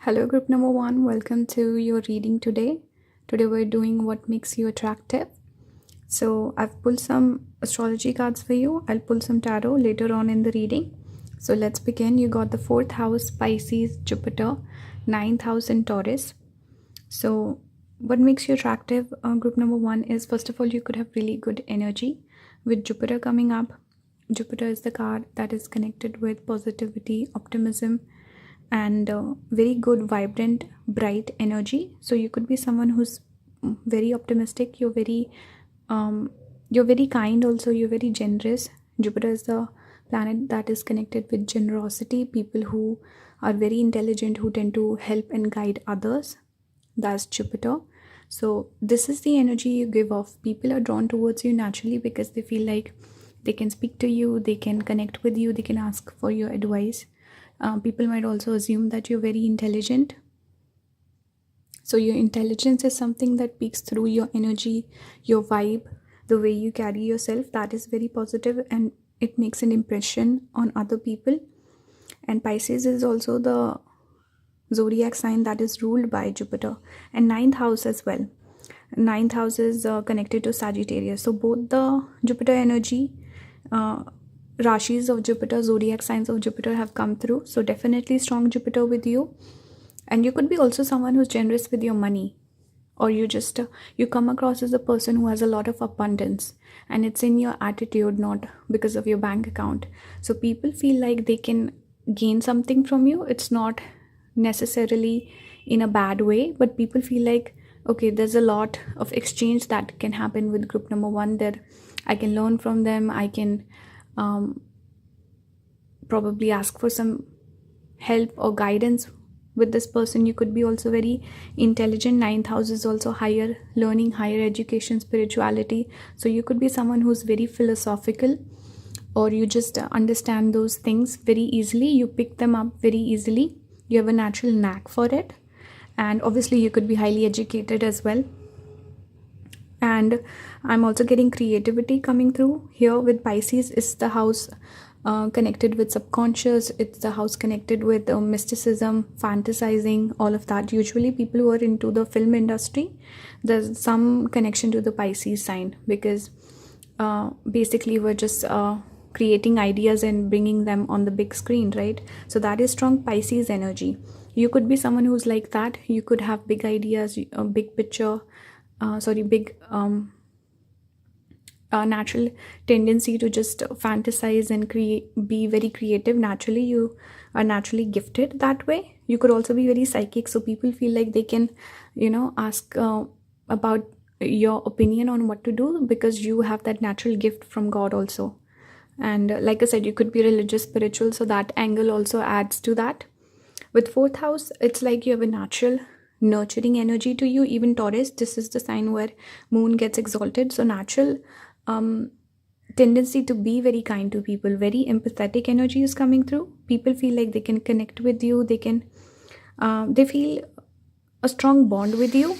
Hello, group number one. Welcome to your reading today. Today, we're doing what makes you attractive. So, I've pulled some astrology cards for you. I'll pull some tarot later on in the reading. So, let's begin. You got the fourth house, Pisces, Jupiter, ninth house, and Taurus. So, what makes you attractive? Group number one is first of all, you could have really good energy with Jupiter coming up. Jupiter is the card that is connected with positivity, optimism, and very good, vibrant, bright energy. So you could be someone who's very optimistic. You're very kind. Also, you're very generous. Jupiter is the planet that is connected with generosity. People who are very intelligent, who tend to help and guide others. That's Jupiter. So this is the energy you give off. People are drawn towards you naturally because they feel like they can speak to you, they can connect with you, they can ask for your advice. People might also assume that you're very intelligent. So your intelligence is something that peeks through your energy, your vibe, the way you carry yourself. That is very positive and it makes an impression on other people. And Pisces is also the zodiac sign that is ruled by Jupiter, and ninth house as well. Ninth house is connected to Sagittarius. So both the Jupiter energy, rashis of Jupiter, zodiac signs of Jupiter have come through. So definitely strong Jupiter with you. And you could be also someone who's generous with your money, or you come across as a person who has a lot of abundance, and it's in your attitude, not because of your bank account. So people feel like they can gain something from you. It's not necessarily in a bad way, but people feel like, okay, there's a lot of exchange that can happen with group number one, that I can learn from them. I can probably ask for some help or guidance with this person. You could be also very intelligent. Ninth house is also higher learning, higher education, spirituality. So you could be someone who's very philosophical, or you just understand those things very easily. You pick them up very easily. You have a natural knack for it. And obviously you could be highly educated as well. And I'm also getting creativity coming through here with Pisces. Is the house connected with subconscious. It's the house connected with mysticism, fantasizing, all of that. Usually people who are into the film industry, there's some connection to the Pisces sign, because basically we're just creating ideas and bringing them on the big screen, right? So that is strong Pisces energy. You could be someone who's like that. You could have big ideas, a big picture, big natural tendency to just fantasize and be very creative. Naturally, you are naturally gifted that way. You could also be very psychic, so people feel like they can ask about your opinion on what to do, because you have that natural gift from God also. And like I said, you could be religious, spiritual, so that angle also adds to that. With fourth house, it's like you have a natural nurturing energy to you. Even Taurus, this is the sign where moon gets exalted. So natural tendency to be very kind to people, very empathetic energy is coming through. People feel like they can connect with you. They feel a strong bond with you.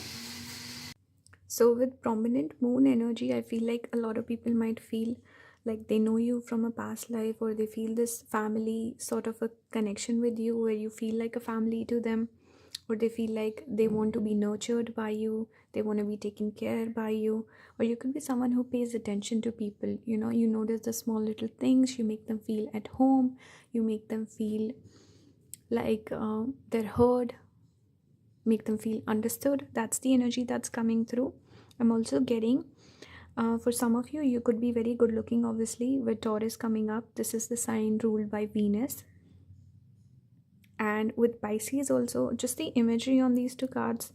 So with prominent moon energy, I feel like a lot of people might feel like they know you from a past life, or they feel this family sort of a connection with you, where you feel like a family to them, or they feel like they want to be nurtured by you, they want to be taken care by you. Or you could be someone who pays attention to people. You notice the small little things, you make them feel at home, you make them feel like they're heard, make them feel understood. That's the energy that's coming through. I'm also getting for some of you, you could be very good looking, obviously, with Taurus coming up. This is the sign ruled by Venus. And with Pisces also, just the imagery on these two cards,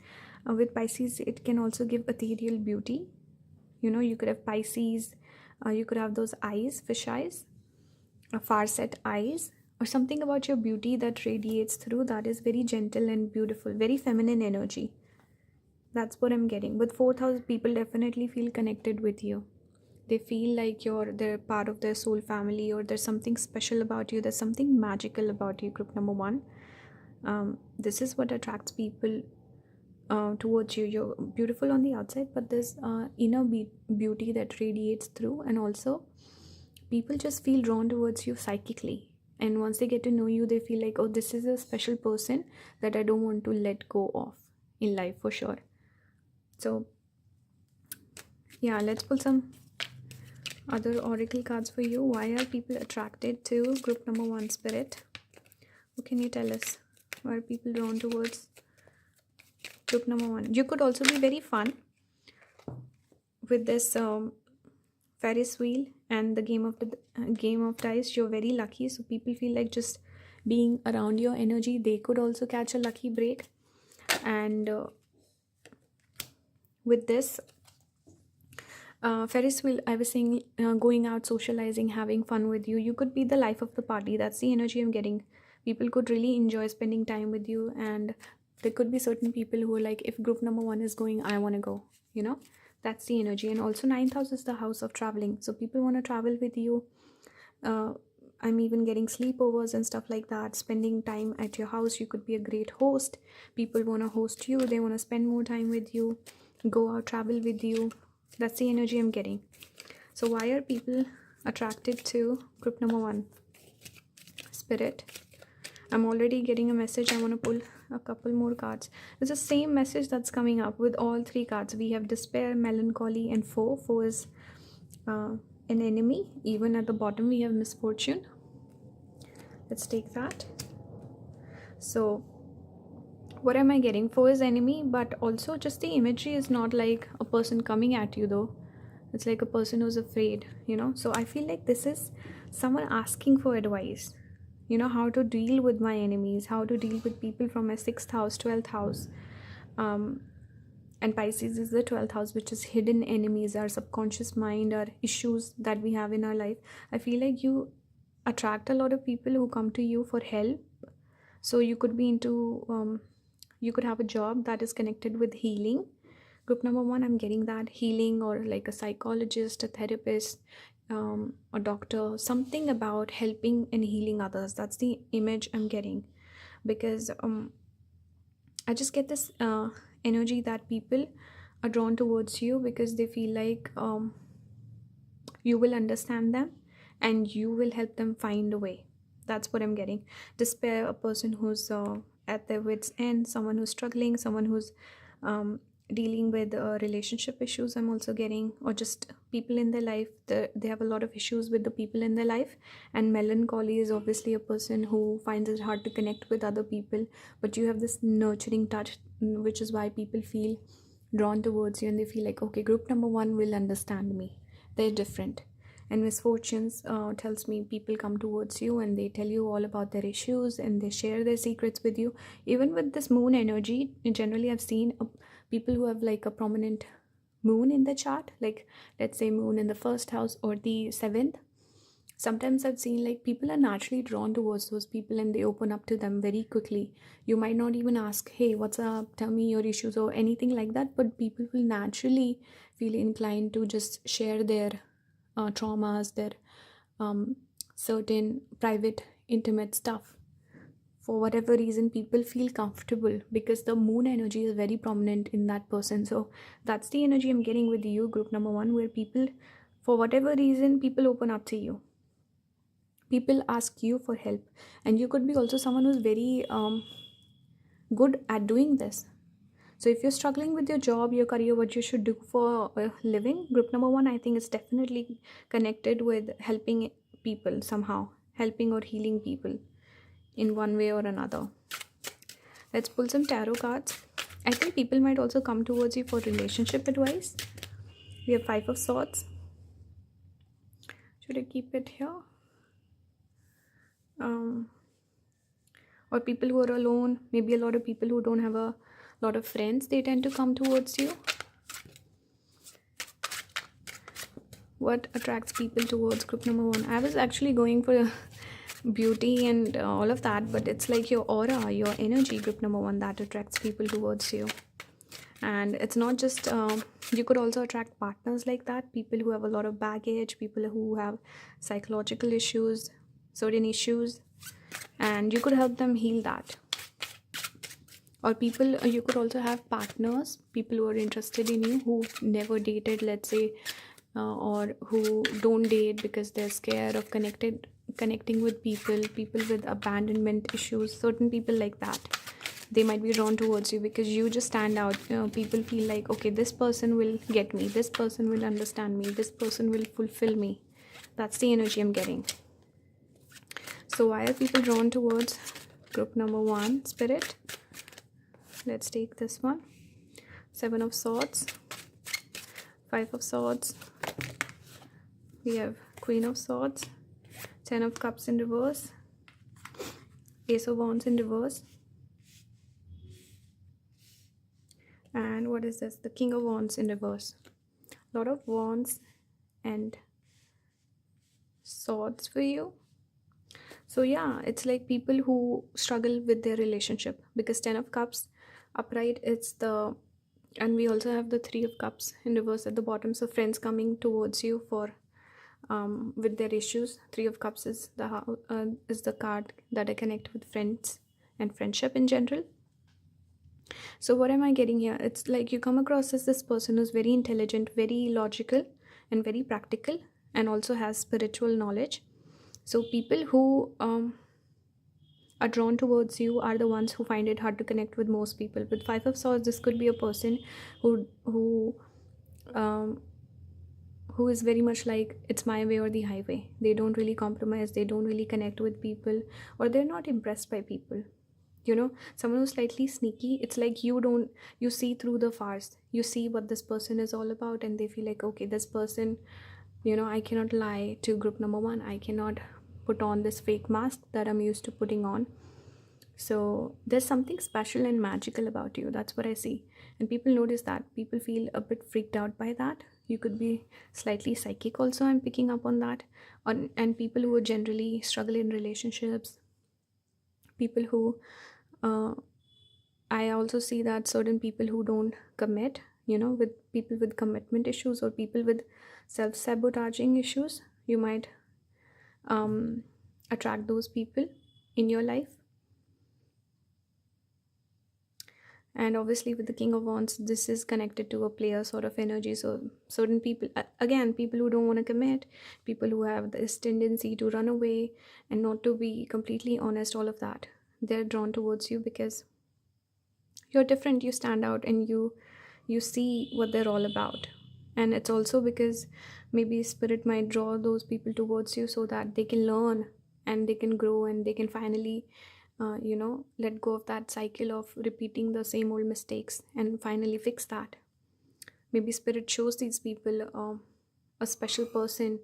with Pisces, it can also give ethereal beauty. You could have Pisces, you could have those eyes, fish eyes, far set eyes, or something about your beauty that radiates through, that is very gentle and beautiful, very feminine energy. That's what I'm getting. With fourth house, people definitely feel connected with you. They feel like they're part of their soul family, or there's something special about you, there's something magical about you, group number one. This is what attracts people towards you. You're beautiful on the outside, but there's inner beauty that radiates through. And also people just feel drawn towards you psychically. and once they get to know you, they feel like, oh, this is a special person that I don't want to let go of in life for sure. So yeah, let's pull some other oracle cards for you. Why are people attracted to group number 1, Spirit? What can you tell us? Why are people drawn towards group number 1? You could also be very fun with this Ferris wheel and the game of dice. You're very lucky, so people feel like just being around your energy, they could also catch a lucky break. And with this Ferris wheel, I was saying, going out, socializing, having fun with you. You could be the life of the party. That's the energy I'm getting. People could really enjoy spending time with you, and there could be certain people who are like, if group number 1 is going, I want to go. You know, that's the energy. And also 9th house is the house of traveling, so people want to travel with you. I'm even getting sleepovers and stuff like that, spending time at your house. You could be a great host. People want to host you, they want to spend more time with you, go out, travel with you. That's the energy I'm getting. So why are people attracted to group number 1? Spirit, I'm already getting a message. I want to pull a couple more cards. It's the same message that's coming up with all 3 cards. We have despair, melancholy, and foe. Foe is an enemy. Even at the bottom we have misfortune. Let's take that. So what am I getting? Foe is enemy, but also just the imagery is not like a person coming at you though. It's like a person who's afraid, you know. So I feel like this is someone asking for advice, you know, how to deal with my enemies, how to deal with people from my 6th house, 12th house. And Pisces is the 12th house, which is hidden enemies, our subconscious mind, our issues that we have in our life. I feel like you attract a lot of people who come to you for help. So you could be into you could have a job that is connected with healing. Group number 1, I'm getting that healing, or like a psychologist, a therapist, a doctor, something about helping and healing others. That's the image I'm getting, because I just get this energy that people are drawn towards you because they feel like you will understand them and you will help them find a way. That's what I'm getting. Despair, a person who's at their wits end, someone who's struggling, someone who's dealing with relationship issues, I'm also getting, or just people in their life, they have a lot of issues with the people in their life. And melancholy is obviously a person who finds it hard to connect with other people, but you have this nurturing touch, which is why people feel drawn towards you, and they feel like, okay, group number 1 will understand me, they're different. And misfortunes tells me people come towards you and they tell you all about their issues and they share their secrets with you. Even with this moon energy, generally I've seen people who have like a prominent moon in the chart, like let's say moon in the 1st house or the 7th. Sometimes I've seen like people are naturally drawn towards those people and they open up to them very quickly. You might not even ask, hey, what's up, tell me your issues or anything like that, but people will naturally feel inclined to just share their traumas, their certain private intimate stuff. For whatever reason, people feel comfortable because the moon energy is very prominent in that person. So that's the energy I'm getting with you, group number 1, where people, for whatever reason, people open up to you, people ask you for help. And you could be also someone who's very good at doing this. So if you're struggling with your job, your career, what you should do for a living, group number 1, I think it's definitely connected with helping people somehow, helping or healing people in one way or another. Let's pull some tarot cards. I think people might also come towards you for relationship advice. We have 5 of Swords. Should I keep it here? Or people who are alone, maybe a lot of people who don't have a lot of friends, they tend to come towards you. What attracts people towards group number 1? I was actually going for beauty and all of that, but it's like your aura, your energy, group number 1, that attracts people towards you. And it's not just you could also attract partners like that, people who have a lot of baggage, people who have psychological issues, certain issues, and you could help them heal that. Or people, you could also have partners, people who are interested in you, who never dated, let's say, or who don't date because they're scared of connecting with people with abandonment issues, certain people like that. They might be drawn towards you because you just stand out. People feel like, okay, this person will get me, this person will understand me, this person will fulfill me. That's the energy I'm getting. So why are people drawn towards group number 1, Spirit? Let's take this one. 7 of Swords, 5 of Swords, we have Queen of Swords, 10 of Cups in reverse, Ace of Wands in reverse, and what is this? The King of Wands in reverse. A lot of Wands and Swords for you. So yeah, it's like people who struggle with their relationship, because 10 of Cups upright, it's the, and we also have the 3 of Cups in reverse at the bottom. So friends coming towards you for with their issues. 3 of Cups is the card that I connect with friends and friendship in general. So what am I getting here? It's like you come across as this person who's very intelligent, very logical, and very practical, and also has spiritual knowledge. So people who are drawn towards you are the ones who find it hard to connect with most people. With 5 of Swords, this could be a person who is very much like, it's my way or the highway. They don't really compromise, they don't really connect with people, or they're not impressed by people. You know, someone who's slightly sneaky, it's like you see through the farce, you see what this person is all about, and they feel like, okay, this person, you know, I cannot lie to group number 1, I cannot put on this fake mask that I'm used to putting on. So there's something special and magical about you. That's what I see. And people notice that. People feel a bit freaked out by that. You could be slightly psychic also, I'm picking up on that. And people who generally struggle in relationships, people who I also see that certain people who don't commit, you know, with people with commitment issues or people with self-sabotaging issues, you might attract those people in your life. And obviously with the King of Wands, this is connected to a player sort of energy. So certain people, again, people who don't want to commit, people who have this tendency to run away and not to be completely honest, all of that, they're drawn towards you because you're different, you stand out, and you see what they're all about. And it's also because maybe spirit might draw those people towards you so that they can learn and they can grow and they can finally let go of that cycle of repeating the same old mistakes and finally fix that. Maybe spirit shows these people a special person,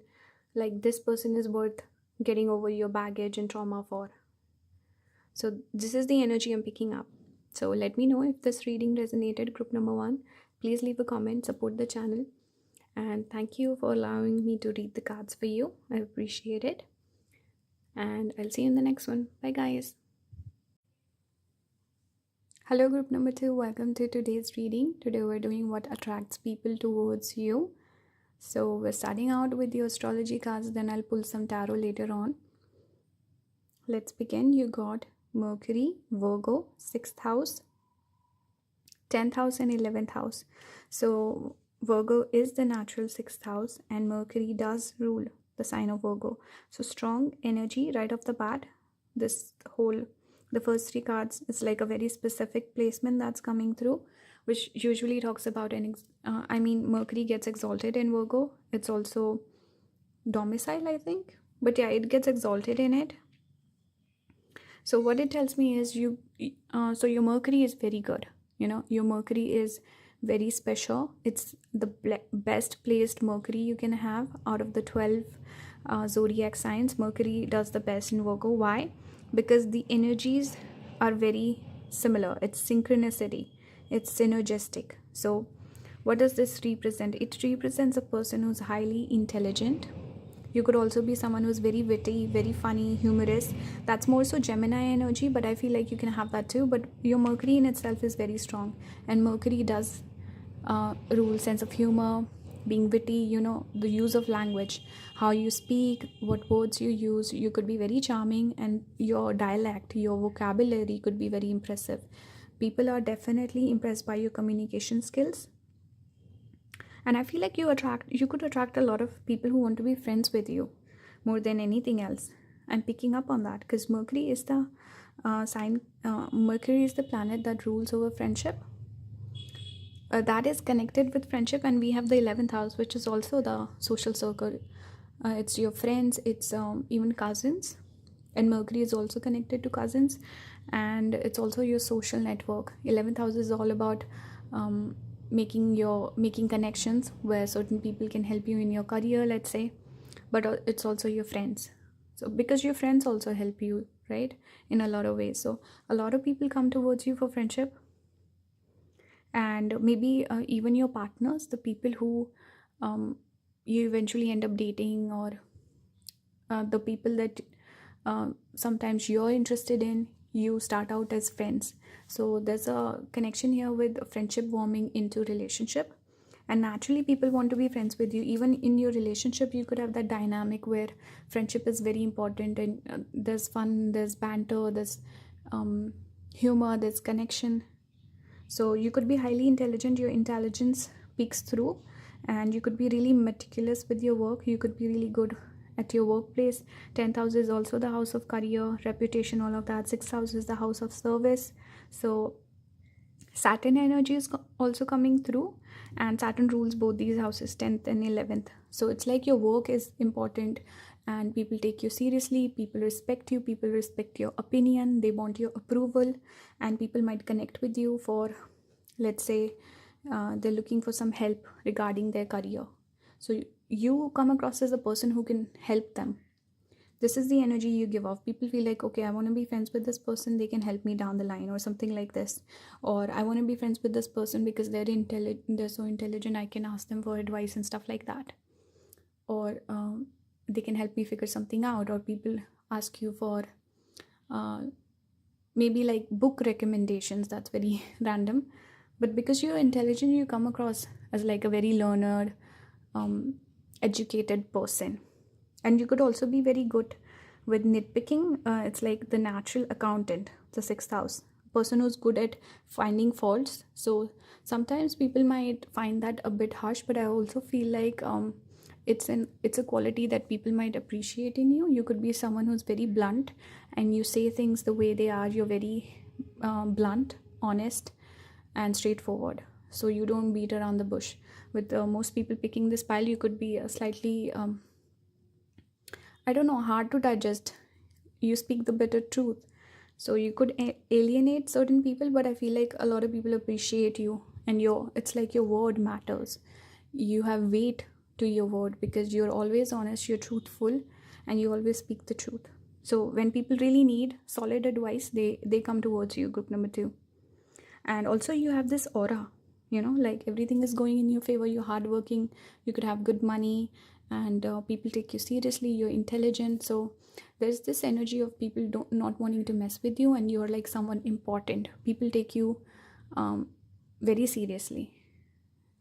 like this person is worth getting over your baggage and trauma for. So this is the energy I'm picking up. So let me know if this reading resonated, group number 1. Please leave a comment, support the channel, and thank you for allowing me to read the cards for you. I appreciate it, and I'll see you in the next one. Bye guys. Hello group number 2, welcome to today's reading. Today we're doing what attracts people towards you. So we're starting out with the astrology cards, then I'll pull some tarot later on. Let's begin. You got Mercury, Virgo, 6th house, 10th house and 11th house. So Virgo is the natural 6th house and Mercury does rule the sign of Virgo. So strong energy right off the bat. The first 3 cards is like a very specific placement that's coming through, which usually talks about Mercury gets exalted in Virgo. It's also domicile, I think, but yeah, it gets exalted in it. So what it tells me is so your Mercury is very good. You know, your Mercury is very special. It's the best placed Mercury you can have out of the 12 zodiac signs. Mercury does the best in Virgo. Why? Because the energies are very similar. It's synchronicity. It's synergistic. So what does this represent? It represents a person who's highly intelligent. You could also be someone who's very witty, very funny, humorous. That's more so Gemini energy, but I feel like you can have that too. But your Mercury in itself is very strong. And Mercury does rule sense of humor, being witty, you know, the use of language, how you speak, what words you use. You could be very charming, and your dialect, your vocabulary could be very impressive. People are definitely impressed by your communication skills. And I feel like you could attract a lot of people who want to be friends with you more than anything else. I'm picking up on that because Mercury is the Mercury is the planet that rules over friendship. That is connected with friendship, and we have the 11th house, which is also the social circle. It's your friends, it's even cousins, and Mercury is also connected to cousins, and it's also your social network. 11th house is all about making connections where certain people can help you in your career, let's say, but it's also your friends. So because your friends also help you, right, in a lot of ways. So a lot of people come towards you for friendship, and maybe even your partners, the people who you eventually end up dating, or the people that sometimes you're interested in, you start out as friends. So there's a connection here with friendship warming into relationship, and naturally people want to be friends with you. Even in your relationship you could have that dynamic where friendship is very important, and there's fun, there's banter, there's humor, there's connection. So you could be highly intelligent, your intelligence peeks through, and you could be really meticulous with your work. You could be really good at your workplace. 10th house is also the house of career, reputation, all of that. 6th house is the house of service. So Saturn energy is also coming through, and Saturn rules both these houses, 10th and 11th. So it's like your work is important, and people take you seriously, people respect you, people respect your opinion, they want your approval, and people might connect with you for, let's say, they're looking for some help regarding their career. So you come across as a person who can help them. This is the energy you give off. People feel like, okay, I want to be friends with this person, they can help me down the line, or something like this. Or I want to be friends with this person because they're so intelligent, I can ask them for advice and stuff like that. Or they can help me figure something out. Or people ask you for maybe like book recommendations. That's very random, but because you're intelligent, you come across as like a very learned, educated person. And you could also be very good with nitpicking. It's like the natural accountant, the 6th house, person who's good at finding faults. So sometimes people might find that a bit harsh, but I also feel like it's a quality that people might appreciate in you. You could be someone who's very blunt, and you say things the way they are. You're very blunt, honest, and straightforward. So you don't beat around the bush. With most people picking this pile, you could be slightly I don't know, hard to digest. You speak the bitter truth. So you could alienate certain people, but I feel like a lot of people appreciate you, and it's like your word matters. You have weight to your word because you're always honest, you're truthful, and you always speak the truth. So when people really need solid advice, they come towards you, group number 2. And also you have this aura, like everything is going in your favor. You're hardworking, you could have good money, and people take you seriously, you're intelligent. So there's this energy of people not wanting to mess with you, and you're like someone important. People take you very seriously,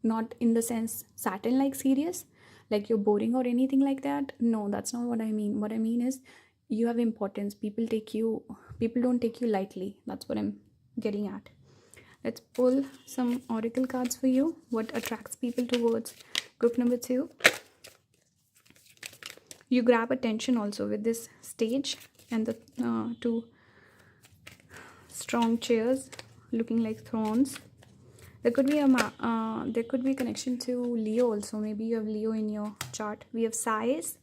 not in the sense Saturn like serious, like you're boring or anything like that. No, that's not what I mean. What I mean is you have importance. People don't take you lightly. That's what I'm getting at. Let's pull some oracle cards for you. What attracts people towards group number 2? You grab attention also with this stage and the 2 strong chairs looking like thrones. There could be a connection to Leo also. Maybe you have Leo in your chart. We have size.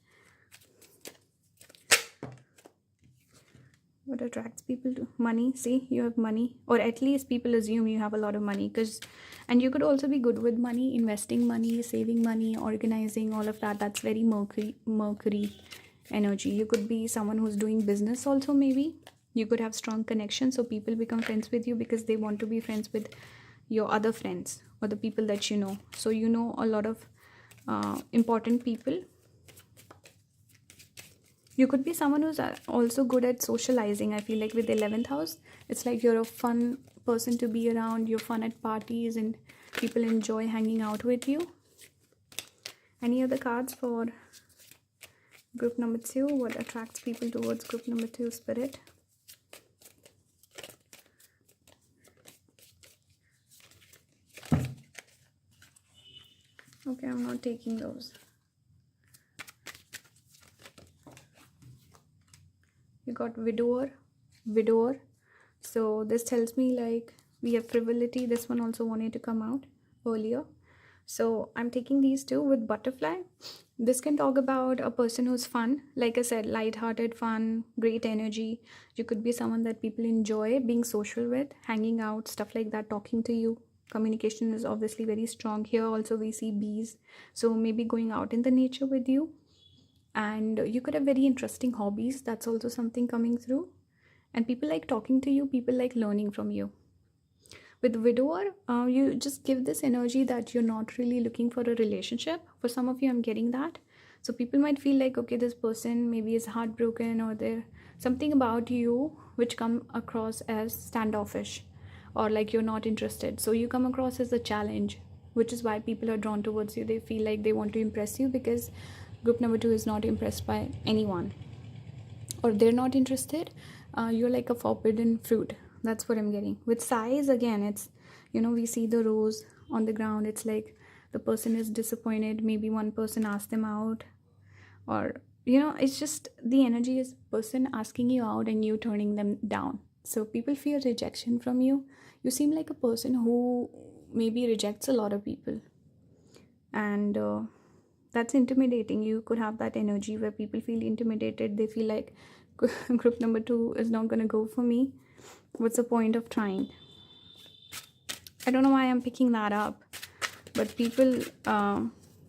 What attracts people to money? See, you have money, or at least people assume you have a lot of money, and you could also be good with money, investing money, saving money, organizing, all of that. That's very Mercury energy. You could be someone who's doing business also. Maybe you could have strong connections, so people become friends with you because they want to be friends with your other friends or the people that you know. So you know a lot of important people. You could be someone who's also good at socializing. I feel like with the 11th house, it's like you're a fun person to be around. You're fun at parties and people enjoy hanging out with you. Any other cards for group number 2? What attracts people towards group number 2, Spirit? Okay, I'm not taking those. You got widower. So this tells me like we have frivolity. This one also wanted to come out earlier. So I'm taking these two with butterfly. This can talk about a person who's fun. Like I said, light-hearted, fun, great energy. You could be someone that people enjoy being social with, hanging out, stuff like that, talking to you. Communication is obviously very strong. Here also we see bees. So maybe going out in the nature with you. And you could have very interesting hobbies. That's also something coming through. And people like talking to you, people like learning from you. With widower, you just give this energy that you're not really looking for a relationship. For some of you, I'm getting that. So people might feel like, okay, this person maybe is heartbroken, or there something about you which come across as standoffish, or like you're not interested. So you come across as a challenge, which is why people are drawn towards you. They feel like they want to impress you because group number 2 is not impressed by anyone, or they're not interested. You're like a forbidden fruit. That's what I'm getting. With size, again, it's, we see the rose on the ground. It's like the person is disappointed. Maybe one person asked them out, or it's just the energy is person asking you out and you turning them down. So people fear rejection from you. You seem like a person who maybe rejects a lot of people, and that's intimidating. You could have that energy where people feel intimidated. They feel like group number 2 is not going to go for me. What's the point of trying? I don't know why I'm picking that up, but people,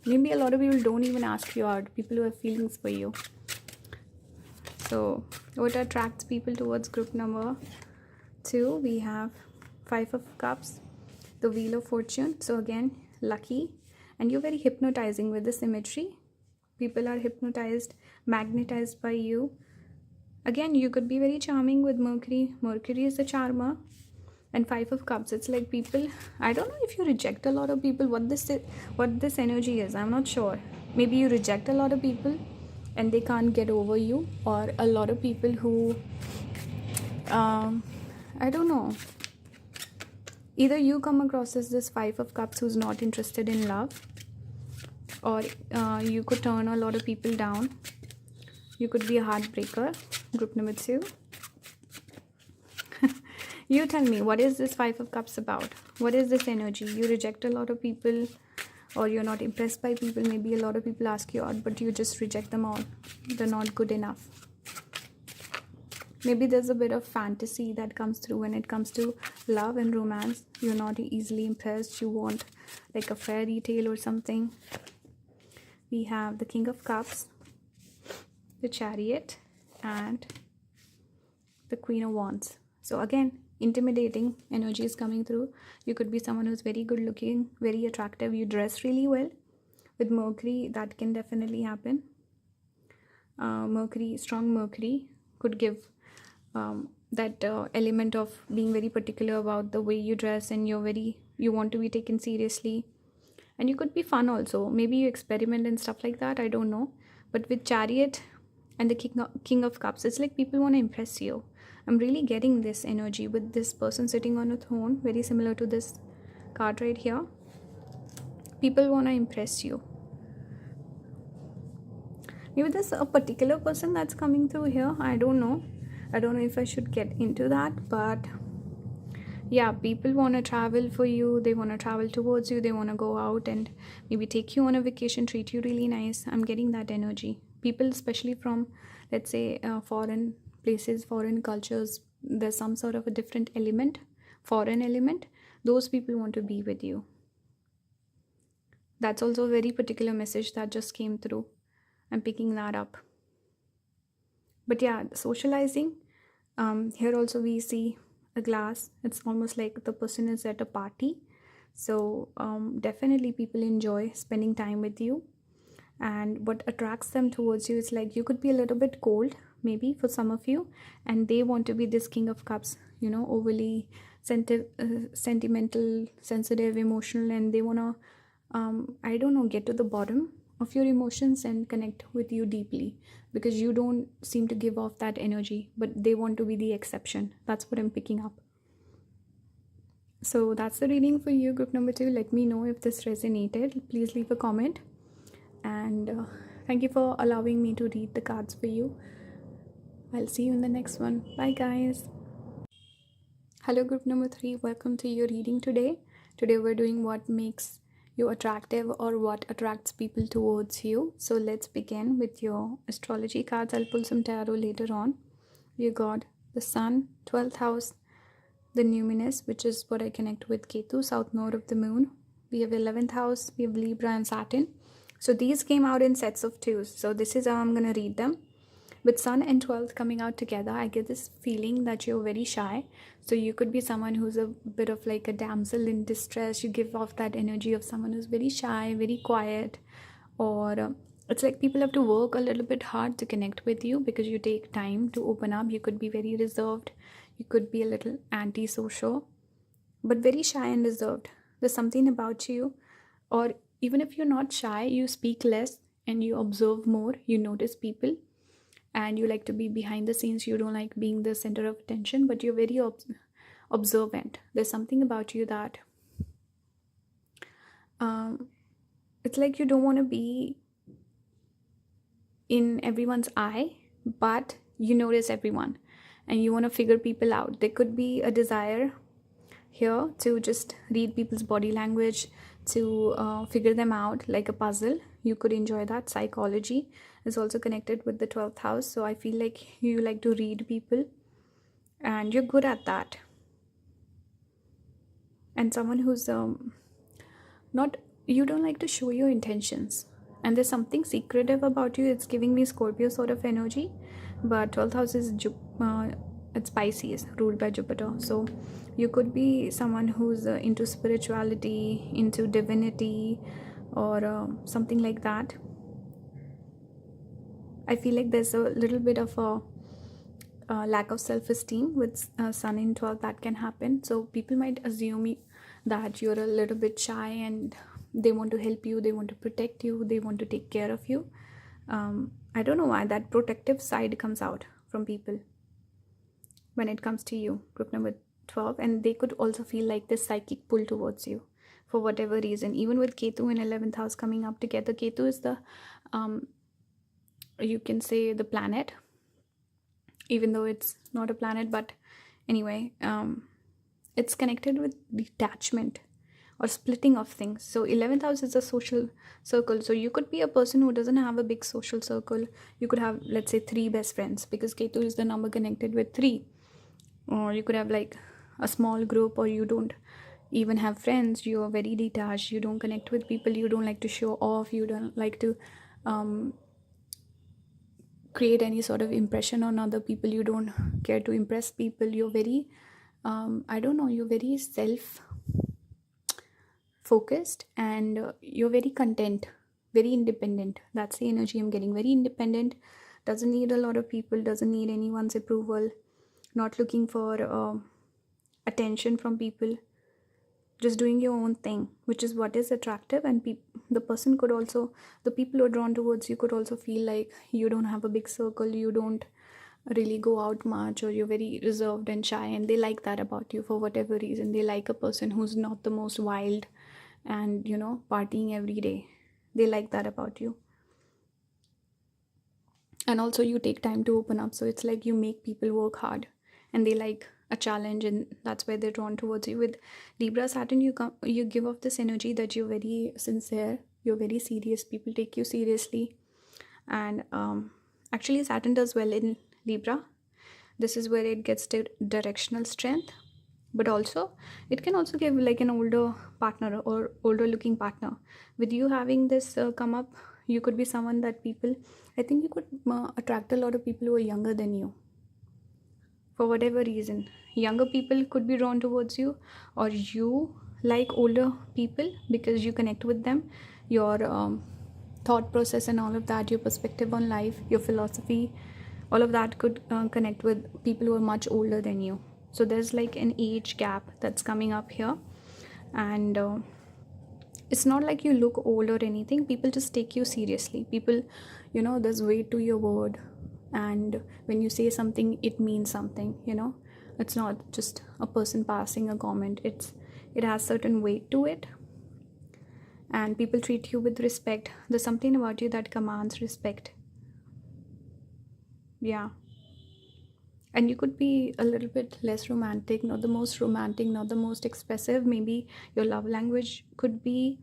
maybe a lot of people don't even ask you out. People who have feelings for you. So what attracts people towards group number 2? We have 5 of Cups, the Wheel of Fortune. So again, lucky, and you're very hypnotizing with this imagery. People are hypnotized, magnetized by you. Again, you could be very charming with Mercury. Mercury is the charmer. And 5 of Cups, it's like people, I don't know if you reject a lot of people, what this energy is, I'm not sure. Maybe you reject a lot of people and they can't get over you, or a lot of people who, I don't know. Either you come across as this 5 of Cups who's not interested in love, or you could turn a lot of people down. You could be a heartbreaker, group number 2. You tell me, what is this 5 of Cups about? What is this energy? You reject a lot of people, or you're not impressed by people. Maybe a lot of people ask you out, but you just reject them all. They're not good enough. Maybe there's a bit of fantasy that comes through when it comes to love and romance. You're not easily impressed. You want like a fairy tale or something. We have the King of Cups, the Chariot, and the Queen of Wands. So again, intimidating energy is coming through. You could be someone who's very good looking, very attractive. You dress really well. With Mercury, that can definitely happen. Strong Mercury could give that element of being very particular about the way you dress, and you want to be taken seriously. And you could be fun also. Maybe you experiment and stuff like that. I don't know. But with Chariot and the King of Cups, it's like people want to impress you. I'm really getting this energy with this person sitting on a throne, very similar to this card right here. People want to impress you. Maybe there's a particular person that's coming through here. I don't know if I should get into that, but yeah, people want to travel for you. They want to travel towards you. They want to go out and maybe take you on a vacation, treat you really nice. I'm getting that energy. People, especially from, let's say, foreign places, foreign cultures, there's some sort of a different element, foreign element. Those people want to be with you. That's also a very particular message that just came through. I'm picking that up. But yeah, socializing. Here also we see a glass. It's almost like the person is at a party. So definitely people enjoy spending time with you. And what attracts them towards you is like you could be a little bit cold, maybe for some of you, and they want to be this King of Cups, overly sentimental, sensitive, emotional, and they want to get to the bottom of your emotions and connect with you deeply, because you don't seem to give off that energy, but they want to be the exception. That's what I'm picking up. So that's the reading for you, group number 2. Let me know if this resonated. Please leave a comment. And thank you for allowing me to read the cards for you. I'll see you in the next one. Bye, guys. Hello, group number 3. Welcome to your reading today. Today, we're doing what makes you attractive or what attracts people towards you. So, let's begin with your astrology cards. I'll pull some tarot later on. You got the Sun, 12th house, the Numinous, which is what I connect with Ketu, south node of the moon. We have 11th house, we have Libra and Saturn. So, these came out in sets of twos. So, this is how I'm going to read them. With Sun and 12th coming out together, I get this feeling that you're very shy. So you could be someone who's a bit of like a damsel in distress. You give off that energy of someone who's very shy, very quiet, or it's like people have to work a little bit hard to connect with you because you take time to open up. You could be very reserved, you could be a little antisocial, but very shy and reserved. There's something about you, or even if you're not shy, you speak less and you observe more, you notice people, and you like to be behind the scenes. You don't like being the center of attention, but you're very observant. There's something about you that it's like you don't want to be in everyone's eye, but you notice everyone and you want to figure people out. There could be a desire here to just read people's body language, to figure them out like a puzzle. You could enjoy that. Psychology is also connected with the 12th house, so I feel like you like to read people and you're good at that. And someone who's not, you don't like to show your intentions, and there's something secretive about you. It's giving me Scorpio sort of energy, but 12th house is it's Pisces, ruled by Jupiter. So you could be someone who's into spirituality, into divinity, or something like that. I feel like there's a little bit of a lack of self-esteem with Sun in 12th that can happen. So people might assume that you're a little bit shy and they want to help you, they want to protect you, they want to take care of you. I don't know why that protective side comes out from people when it comes to you, group number 12. And they could also feel like this psychic pull towards you for whatever reason. Even with Ketu in 11th house coming up together, Ketu is the you can say the planet, even though it's not a planet, but anyway, it's connected with detachment or splitting of things. So 11th house is a social circle. So you could be a person who doesn't have a big social circle. You could have, let's say, 3 best friends, because Ketu is the number connected with 3. Or you could have like a small group, or you don't even have friends. You are very detached, you don't connect with people, you don't like to show off, you don't like to create any sort of impression on other people, you don't care to impress people. You're very I don't know, you're very self focused, and you're very content, very independent. That's the energy I'm getting. Very independent, doesn't need a lot of people, doesn't need anyone's approval, not looking for attention from people, just doing your own thing, which is what is attractive. And the person could also, the people who are drawn towards you could also feel like you don't have a big circle, you don't really go out much, or you're very reserved and shy, and they like that about you for whatever reason. They like a person who's not the most wild and partying every day. They like that about you. And also you take time to open up, so it's like you make people work hard and they like a challenge, and that's why they're drawn towards you. With Libra Saturn, you give off this energy that you're very sincere, you're very serious, people take you seriously. And actually Saturn does well in Libra. This is where it gets directional strength, but also it can also give like an older partner or older looking partner. With you having this come up, you could be someone that people, I think you could attract a lot of people who are younger than you for whatever reason. Younger people could be drawn towards you, or you like older people because you connect with them. Your thought process and all of that, your perspective on life, your philosophy, all of that could connect with people who are much older than you. So there's like an age gap that's coming up here. And it's not like you look old or anything. People just take you seriously. People, there's weight to your word, and when you say something, it means something. It's not just a person passing a comment. It has certain weight to it, and people treat you with respect. There's something about you that commands respect. Yeah. And you could be a little bit less romantic, not the most romantic, not the most expressive. Maybe your love language could be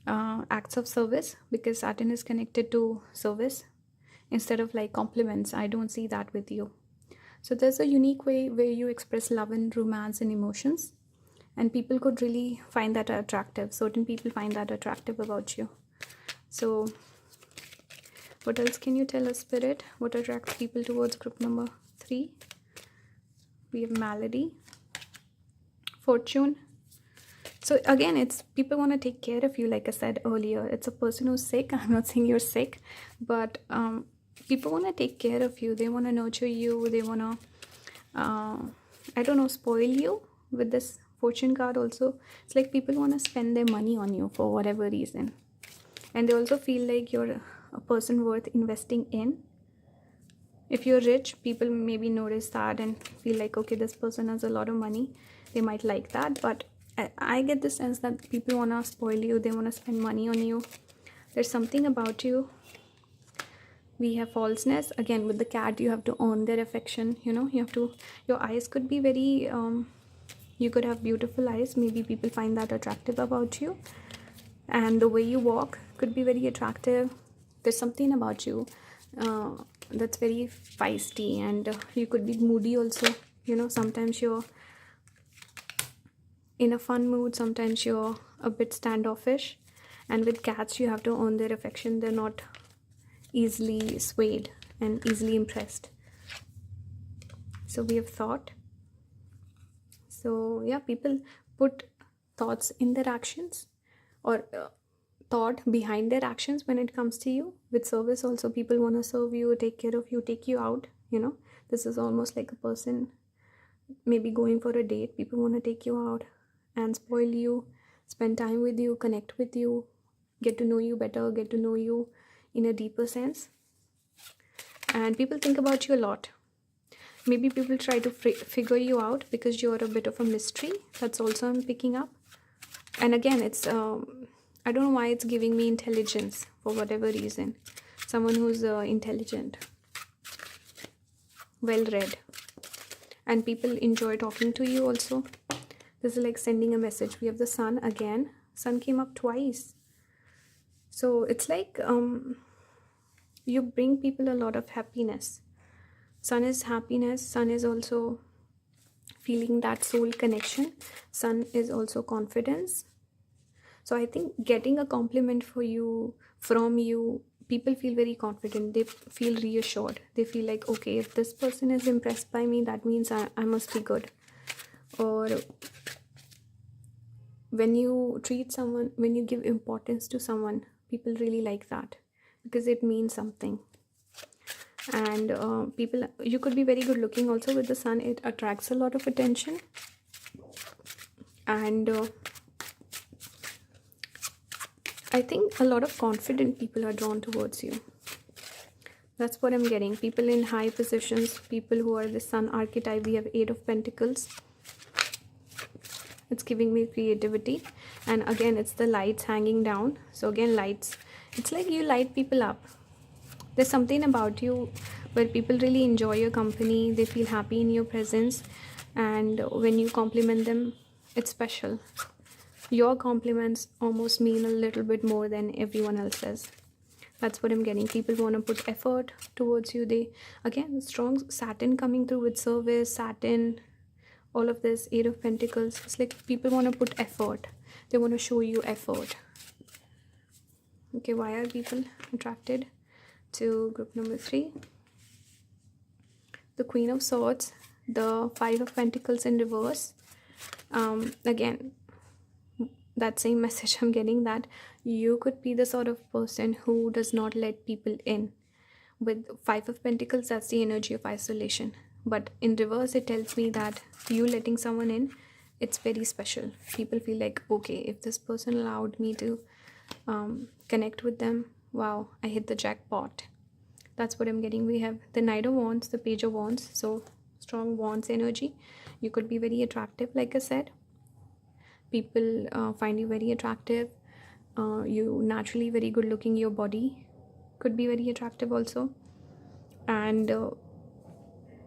acts of service, because Saturn is connected to service instead of like compliments. I don't see that with you. So there's a unique way where you express love and romance and emotions, and people could really find that attractive. Certain people find that attractive about you. So what else can you tell us, Spirit? What attracts people towards group number 3? We have Malady, Fortune. So again, it's people want to take care of you. Like I said earlier, it's a person who's sick. I'm not saying you're sick, but people want to take care of you. They want to nurture you. They want to I don't know, spoil you. With this Fortune card also, it's like people want to spend their money on you for whatever reason, and they also feel like you're a person worth investing in. If you're rich, people maybe notice that and feel like, okay, this person has a lot of money, they might like that. But I get the sense that people want to spoil you. They want to spend money on you. There's something about you. We have falseness. Again, with the cat, you have to earn their affection. You know, you have to, your eyes could be very you could have beautiful eyes. Maybe people find that attractive about you. And the way you walk could be very attractive. There's something about you that's very feisty, and you could be moody also. You know, sometimes you're in a fun mood, sometimes you're a bit standoffish. And with cats, you have to earn their affection. They're not easily swayed and easily impressed. So we have thought. So yeah, people put thoughts in their actions, or thought behind their actions when it comes to you. With service also, people want to serve you, take care of you, take you out. You know, this is almost like a person maybe going for a date. People want to take you out and spoil you, spend time with you, connect with you, get to know you better, get to know you in a deeper sense. And people think about you a lot. Maybe people try to figure you out because you're a bit of a mystery. That's also I'm picking up. And again, it's I don't know why it's giving me intelligence for whatever reason. Someone who's intelligent, well read, and people enjoy talking to you also. This is like sending a message. We have the Sun again. Sun came up twice. So it's like you bring people a lot of happiness. Sun is happiness. Sun is also feeling that soul connection. Sun is also confidence. So I think getting a compliment from you, people feel very confident. They feel reassured. They feel like, okay, if this person is impressed by me, that means I must be good. Or when you treat someone, when you give importance to someone, people really like that because it means something. And people, you could be very good looking also. With the Sun, it attracts a lot of attention. And I think a lot of confident people are drawn towards you. That's what I'm getting. People in high positions, people who are the Sun archetype. We have 8 of Pentacles. It's giving me creativity. And again, it's the lights hanging down. So again, lights. It's like you light people up. There's something about you where people really enjoy your company. They feel happy in your presence. And when you compliment them, it's special. Your compliments almost mean a little bit more than everyone else's. That's what I'm getting. People want to put effort towards you. They, again, strong Saturn coming through with service, Saturn, all of this, 8 of Pentacles. It's like people want to put effort. They want to show you effort. Okay, why are people attracted to group number 3? The Queen of Swords, the 5 of Pentacles in reverse. Again, that same message I'm getting, that you could be the sort of person who does not let people in. With 5 of Pentacles, that's the energy of isolation. But in reverse, it tells me that you letting someone in, it's very special. People feel like, okay, if this person allowed me to connect with them, wow, I hit the jackpot. That's what I'm getting. We have the Knight of Wands, the Page of Wands. So strong Wands energy. You could be very attractive, like I said. People find you very attractive. You naturally very good looking. Your body could be very attractive also. And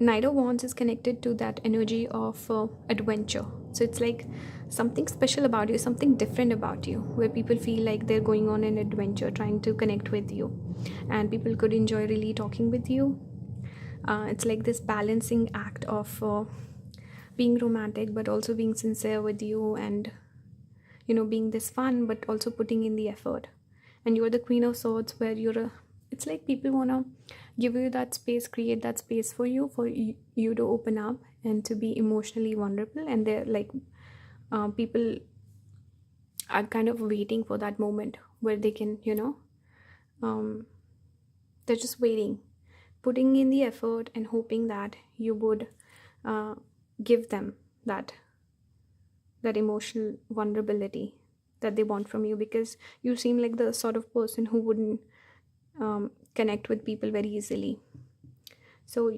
Knight of Wands is connected to that energy of adventure. So it's like something special about you, something different about you, where people feel like they're going on an adventure, trying to connect with you, and people could enjoy really talking with you. It's like this balancing act of being romantic but also being sincere with you, and being this fun but also putting in the effort. And you're the Queen of Swords, where it's like people want to give you that space, create that space for you, you to open up and to be emotionally vulnerable. And they're like, people are kind of waiting for that moment where they can, um, they're just waiting, putting in the effort and hoping that you would uh, give them that emotional vulnerability that they want from you, because you seem like the sort of person who wouldn't connect with people very easily. So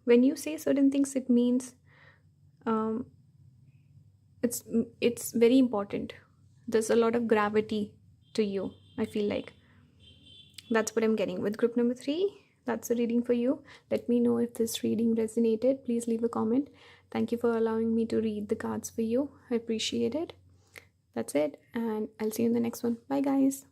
when you say certain things, it means um, it's very important. There's a lot of gravity to you, I feel like. That's what I'm getting with group number 3. That's the reading for you. Let me know if this reading resonated. Please leave a comment. Thank you for allowing me to read the cards for you. I appreciate it. That's it, and I'll see you in the next one. Bye, guys.